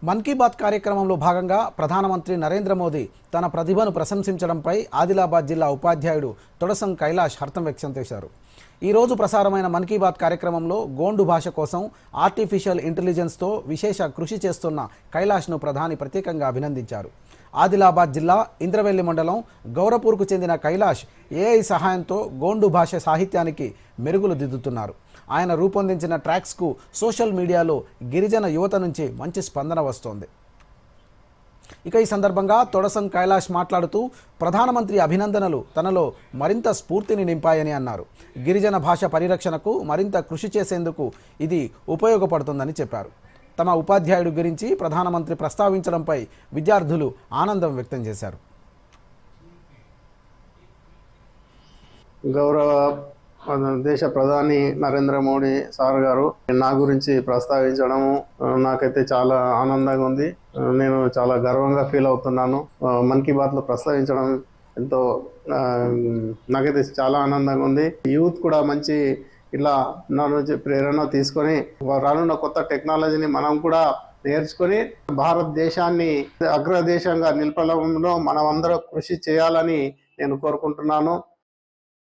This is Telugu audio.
మన్ కీ బాత్ కార్యక్రమంలో భాగంగా ప్రధానమంత్రి నరేంద్ర మోదీ తన ప్రతిభను ప్రశంసించడంపై ఆదిలాబాద్ జిల్లా ఉపాధ్యాయుడు తొడసం కైలాష్ హర్షం వ్యక్తం చేశారు. ఈరోజు ప్రసారమైన మన్ కీ బాత్ కార్యక్రమంలో గోండు భాష కోసం ఆర్టిఫిషియల్ ఇంటెలిజెన్స్తో విశేష కృషి చేస్తున్న కైలాష్ను ప్రధాని ప్రత్యేకంగా అభినందించారు. ఆదిలాబాద్ జిల్లా ఇంద్రవెల్లి మండలం గౌరపూర్కు చెందిన కైలాష్ ఏఐ సహాయంతో గోండు భాష సాహిత్యానికి మెరుగులు దిద్దుతున్నారు. ఆయన రూపొందించిన ట్రాక్స్కు సోషల్ మీడియాలో గిరిజన యువత నుంచి మంచి స్పందన వస్తోంది. ఇక ఈ సందర్భంగా తొడసం కైలాష్ మాట్లాడుతూ ప్రధానమంత్రి అభినందనలు తనలో మరింత స్ఫూర్తిని నింపాయని అన్నారు. గిరిజన భాష పరిరక్షణకు మరింత కృషి చేసేందుకు ఇది ఉపయోగపడుతుందని చెప్పారు. తమ ఉపాధ్యాయుడి గురించి ప్రధానమంత్రి ప్రస్తావించడంపై విద్యార్థులు ఆనందం వ్యక్తం చేశారు. గౌరవ దేశ ప్రధాని నరేంద్ర మోడీ సార్ గారు నా గురించి ప్రస్తావించడం నాకైతే చాలా ఆనందంగా ఉంది. నేను చాలా గర్వంగా ఫీల్ అవుతున్నాను. మన్ కీ బాత్ లో ప్రస్తావించడం ఎంతో నాకైతే చాలా ఆనందంగా ఉంది. యూత్ కూడా మంచి ఇలా నా నుంచి ప్రేరణ తీసుకొని రానున్న కొత్త టెక్నాలజీని మనం కూడా నేర్చుకొని భారతదేశాన్ని అగ్రదేశంగా నిలపడంలో మనం అందరం కృషి చేయాలని నేను కోరుకుంటున్నాను.